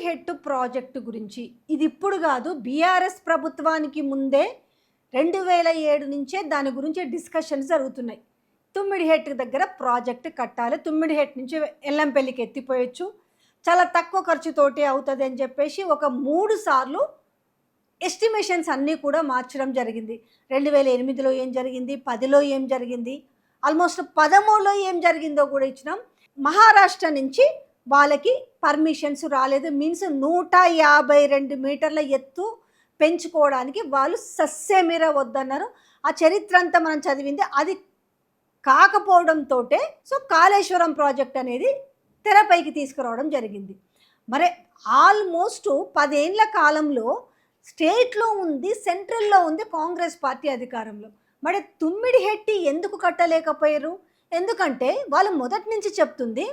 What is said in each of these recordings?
హెట్టు project గురించి ఇది ఇప్పుడు కాదు, బీఆర్ఎస్ ప్రభుత్వానికి ముందే 2007 నుంచే దాని గురించి డిస్కషన్స్ జరుగుతున్నాయి. తుమ్మిడిహెట్టు దగ్గర ప్రాజెక్టు కట్టాలి, తుమ్మిడిహెట్టు నుంచి ఎల్లంపల్లికి ఎత్తిపోయొచ్చు, చాలా తక్కువ ఖర్చుతోటి అవుతుంది అని చెప్పేసి ఒక 3 సార్లు ఎస్టిమేషన్స్ అన్నీ కూడా మార్చడం జరిగింది. 2008లో ఏం జరిగింది, 10లో ఏం జరిగింది, ఆల్మోస్ట్ 13లో ఏం జరిగిందో కూడా ఇచ్చినాం. మహారాష్ట్ర నుంచి వాళ్ళకి పర్మిషన్స్ రాలేదు, మీన్స్ 152 మీటర్ల ఎత్తు పెంచుకోవడానికి వాళ్ళు సస్యమిర వద్దన్నారు. ఆ చరిత్ర అంతా మనం చదివింది. అది కాకపోవడంతో సో కాళేశ్వరం ప్రాజెక్ట్ అనేది తెరపైకి తీసుకురావడం జరిగింది. మరి ఆల్మోస్ట్ 10 ఏళ్ల కాలంలో స్టేట్లో ఉంది, సెంట్రల్లో ఉంది కాంగ్రెస్ పార్టీ అధికారంలో. మరి తుమ్మిడిహెట్టి ఎందుకు కట్టలేకపోయారు? ఎందుకంటే వాళ్ళు మొదటి నుంచి చెప్తుంది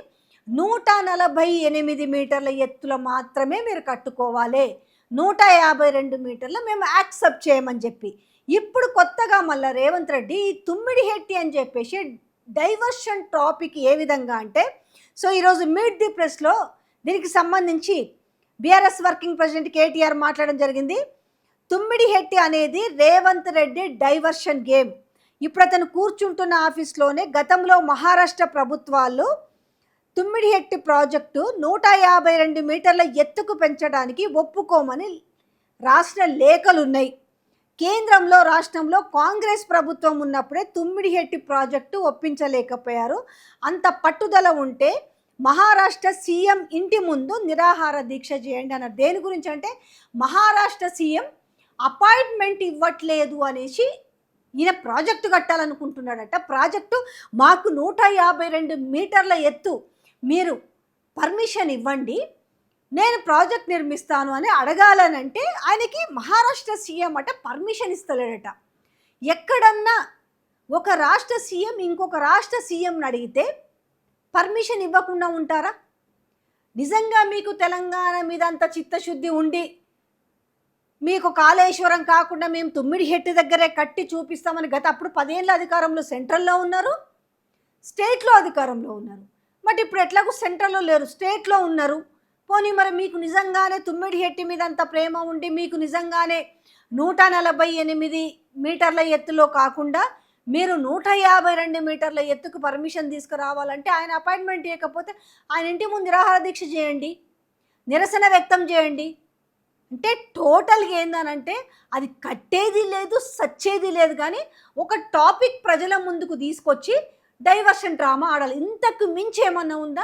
148 మీటర్ల ఎత్తుల మాత్రమే మీరు కట్టుకోవాలి, 152 మీటర్లు మేము యాక్సెప్ట్ చేయమని చెప్పి. ఇప్పుడు కొత్తగా మళ్ళీ రేవంత్ రెడ్డి ఈ తుమ్మిడిహెట్టి అని చెప్పేసి డైవర్షన్ టాపిక్ ఏ విధంగా అంటే, సో ఈరోజు మీట్ ది ప్రెస్లో దీనికి సంబంధించి బీఆర్ఎస్ వర్కింగ్ ప్రెసిడెంట్ కేటీఆర్ మాట్లాడడం జరిగింది. తుమ్మిడిహెట్టి అనేది రేవంత్ రెడ్డి డైవర్షన్ గేమ్. ఇప్పుడు అతను కూర్చుంటున్న ఆఫీస్లోనే గతంలో మహారాష్ట్ర ప్రభుత్వాలు తుమ్మిడిహెట్టి ప్రాజెక్టు 152 మీటర్ల ఎత్తుకు పెంచడానికి ఒప్పుకోమని రాష్ట్ర లేఖలు ఉన్నాయి. కేంద్రంలో రాష్ట్రంలో కాంగ్రెస్ ప్రభుత్వం ఉన్నప్పుడే తుమ్మిడిహెట్టి ప్రాజెక్టు ఒప్పించలేకపోయారు. అంత పట్టుదల ఉంటే మహారాష్ట్ర సీఎం ఇంటి ముందు నిరాహార దీక్ష చేయండి అన్నారు. దేని గురించి అంటే మహారాష్ట్ర సీఎం అపాయింట్మెంట్ ఇవ్వట్లేదు అనేసి ఈయన ప్రాజెక్టు కట్టాలనుకుంటున్నాడట. ప్రాజెక్టు మాకు 152 మీటర్ల ఎత్తు మీరు పర్మిషన్ ఇవ్వండి, నేను ప్రాజెక్ట్ నిర్మిస్తాను అని అడగాలనంటే ఆయనకి మహారాష్ట్ర సీఎం అట పర్మిషన్ ఇస్తలేడట. ఎక్కడన్నా ఒక రాష్ట్ర సీఎం ఇంకొక రాష్ట్ర సీఎంని అడిగితే పర్మిషన్ ఇవ్వకుండా ఉంటారా? నిజంగా మీకు తెలంగాణ మీద అంత చిత్తశుద్ధి ఉండి మీకు కాళేశ్వరం కాకుండా మేము తుమ్మిడిహెట్టి దగ్గరే కట్టి చూపిస్తామని అప్పుడు 10 ఏళ్ళ అధికారంలో సెంట్రల్లో ఉన్నారు, స్టేట్లో అధికారంలో ఉన్నారు. బట్ ఇప్పుడు ఎట్లాగో సెంట్రల్లో లేరు, స్టేట్లో ఉన్నారు. పోనీ మరి మీకు నిజంగానే తుమ్మిడిహెట్టి మీద అంత ప్రేమ ఉండి మీకు నిజంగానే 148 మీటర్ల ఎత్తులో కాకుండా మీరు 152 మీటర్ల ఎత్తుకు పర్మిషన్ తీసుకురావాలంటే ఆయన అపాయింట్మెంట్ ఇవ్వకపోతే ఆయన ఇంటి ముందు నిరాహార దీక్ష చేయండి, నిరసన వ్యక్తం చేయండి. అంటే టోటల్గా ఏందనంటే అది కట్టేది లేదు, సచ్చేది లేదు. కానీ ఒక టాపిక్ ప్రజల ముందుకు తీసుకొచ్చి డైవర్షన్ డ్రామా ఆడాలి. ఇంతకు మించి ఏమన్నా ఉందా?